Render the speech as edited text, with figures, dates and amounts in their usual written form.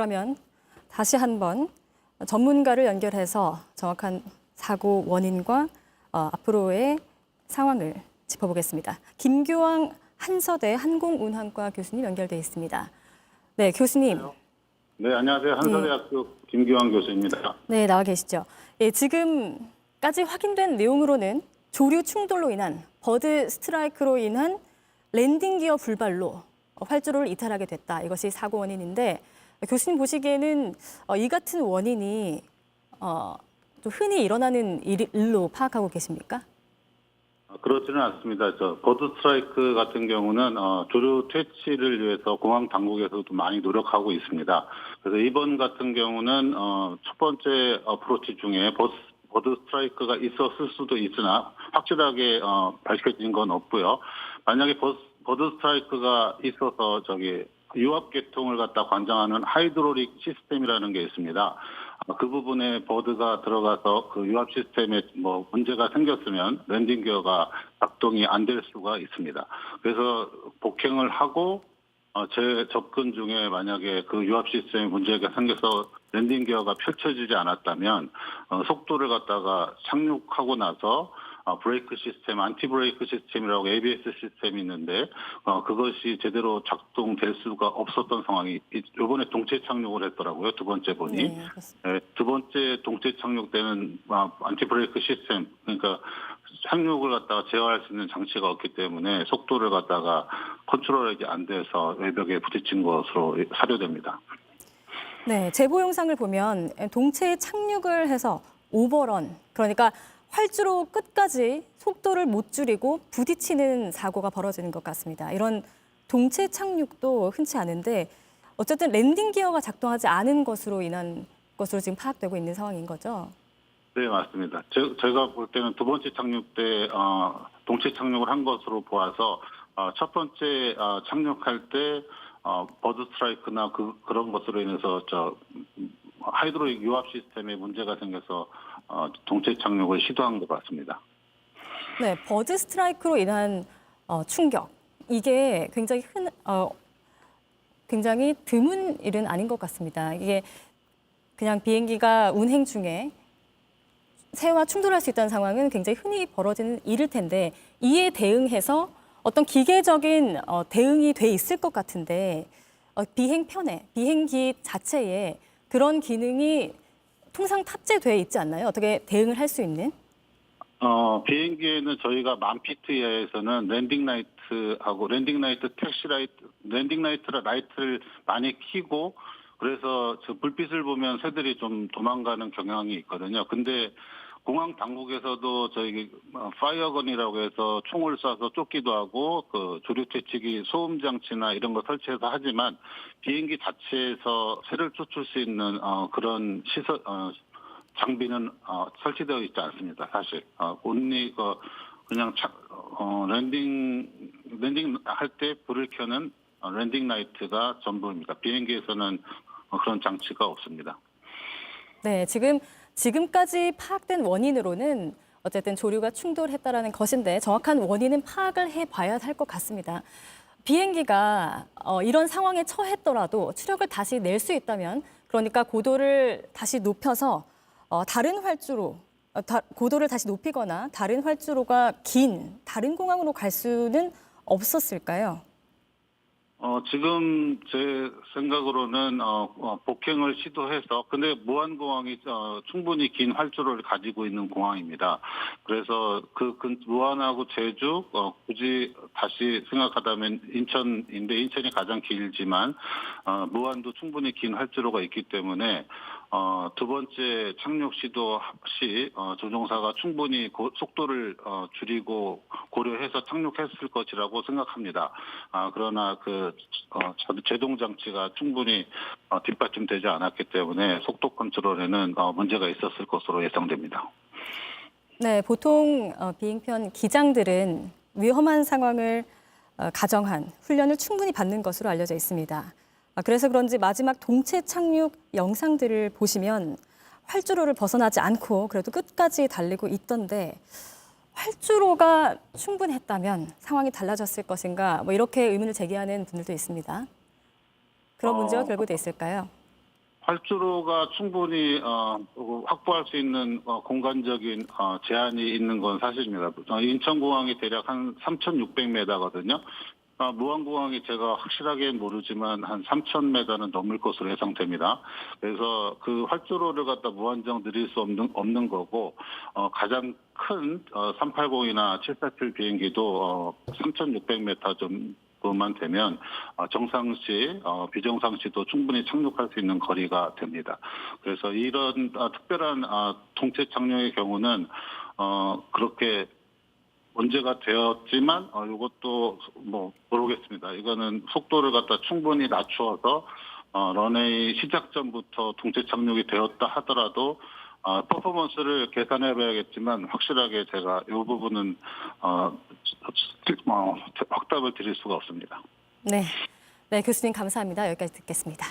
그러면 다시 한번 전문가를 연결해서 정확한 사고 원인과 앞으로의 상황을 짚어보겠습니다. 김교황 한서대 항공운항과 교수님 연결돼 있습니다. 네, 교수님. 네, 안녕하세요. 한서대학교 김교황 교수입니다. 네, 나와 계시죠. 예, 지금까지 확인된 내용으로는 조류 충돌로 인한 버드 스트라이크로 인한 랜딩 기어 불발로 활주로를 이탈하게 됐다. 이것이 사고 원인인데 교수님 보시기에는 이 같은 원인이 좀 흔히 일어나는 일로 파악하고 계십니까? 그렇지는 않습니다. 버드 스트라이크 같은 경우는 조류 퇴치를 위해서 공항 당국에서도 많이 노력하고 있습니다. 그래서 이번 같은 경우는 첫 번째 어프로치 중에 버드 스트라이크가 있었을 수도 있으나 확실하게 밝혀진 건 없고요. 만약에 버드 스트라이크가 있어서 유압 계통을 갖다 관장하는 하이드롤릭 시스템이라는 게 있습니다. 그 부분에 버드가 들어가서 그 유압 시스템에 문제가 생겼으면 랜딩 기어가 작동이 안 될 수가 있습니다. 그래서 복행을 하고 재접근 중에 만약에 그 유압 시스템에 문제가 생겨서 랜딩 기어가 펼쳐지지 않았다면 속도를 갖다가 착륙하고 나서 브레이크 시스템, 안티 브레이크 시스템이라고 ABS 시스템이 있는데 그것이 제대로 작동될 수가 없었던 상황이 이번에 동체 착륙을 했더라고요. 두 번째 번이. 네, 두 번째 동체 착륙 때는 안티 브레이크 시스템, 그러니까 착륙을 갖다가 제어할 수 있는 장치가 없기 때문에 속도를 갖다가 컨트롤이 안 돼서 외벽에 부딪힌 것으로 사료됩니다. 네, 제보 영상을 보면 동체에 착륙을 해서 오버런, 그러니까 활주로 끝까지 속도를 못 줄이고 부딪히는 사고가 벌어지는 것 같습니다. 이런 동체 착륙도 흔치 않은데 어쨌든 랜딩 기어가 작동하지 않은 것으로 인한 것으로 지금 파악되고 있는 상황인 거죠? 네, 맞습니다. 제가 볼 때는 두 번째 착륙 때 동체 착륙을 한 것으로 보아서 첫 번째 착륙할 때 버드 스트라이크나 그런 것으로 인해서 하이드롤릭 유압 시스템에 문제가 생겨서 동체 착륙을 시도한 것 같습니다. 네, 버드 스트라이크로 인한 충격. 이게 굉장히 드문 일은 아닌 것 같습니다. 이게 그냥 비행기가 운행 중에 새와 충돌할 수 있다는 상황은 굉장히 흔히 벌어지는 일일 텐데 이에 대응해서 어떤 기계적인 대응이 돼 있을 것 같은데 비행기 자체에 그런 기능이 통상 탑재되어 있지 않나요? 어떻게 대응을 할 수 있는? 비행기에는 저희가 10,000피트 이하에서는 랜딩 라이트, 택시 라이트, 랜딩 라이트를 많이 켜고 그래서 불빛을 보면 새들이 좀 도망가는 경향이 있거든요. 근데 공항 당국에서도 저희 파이어건이라고 해서 총을 쏴서 쫓기도 하고 그 조류 퇴치기 소음 장치나 이런 거 설치해서 하지만 비행기 자체에서 새를 쫓을 수 있는 그런 시설 장비는 설치되어 있지 않습니다. 사실 온리 그냥 랜딩 할 때 불을 켜는 랜딩 라이트가 전부입니다. 비행기에서는 그런 장치가 없습니다. 네, 지금까지 파악된 원인으로는 어쨌든 조류가 충돌했다라는 것인데 정확한 원인은 파악을 해봐야 할 것 같습니다. 비행기가 이런 상황에 처했더라도 추력을 다시 낼 수 있다면, 그러니까 고도를 다시 높여서 다른 활주로, 고도를 다시 높이거나 다른 활주로가 긴 다른 공항으로 갈 수는 없었을까요? 지금 제 생각으로는 복행을 시도해서 근데 무안공항이 충분히 긴 활주로를 가지고 있는 공항입니다. 그래서 무안하고 제주 굳이 다시 생각하다면 인천인데 인천이 가장 길지만 무안도 충분히 긴 활주로가 있기 때문에 두 번째 착륙 시도 시 조종사가 충분히 속도를 줄이고 고려해서 착륙했을 것이라고 생각합니다. 그러나 제동 장치가 충분히 뒷받침되지 않았기 때문에 속도 컨트롤에는 문제가 있었을 것으로 예상됩니다. 네, 보통 비행편 기장들은 위험한 상황을 가정한 훈련을 충분히 받는 것으로 알려져 있습니다. 그래서 그런지 마지막 동체 착륙 영상들을 보시면 활주로를 벗어나지 않고 그래도 끝까지 달리고 있던데 활주로가 충분했다면 상황이 달라졌을 것인가 이렇게 의문을 제기하는 분들도 있습니다. 그런 문제가 결부돼 있을까요? 활주로가 충분히 확보할 수 있는 공간적인 제한이 있는 건 사실입니다. 인천공항이 대략 한 3,600m거든요. 무안공항이 제가 확실하게 모르지만 한 3,000m는 넘을 것으로 예상됩니다. 그래서 그 활주로를 갖다 무한정 늘릴 수 없는 거고, 가장 큰 380이나 747 비행기도 3,600m 정도만 되면 정상시, 비정상시도 충분히 착륙할 수 있는 거리가 됩니다. 그래서 이런 특별한 동체 착륙의 경우는 그렇게 문제가 되었지만 이것도 뭐 모르겠습니다. 이거는 속도를 갖다 충분히 낮추어서 런웨이 시작 전부터 동체 착륙이 되었다 하더라도 퍼포먼스를 계산해 봐야겠지만 확실하게 제가 이 부분은 확답을 드릴 수가 없습니다. 네. 네, 교수님 감사합니다. 여기까지 듣겠습니다.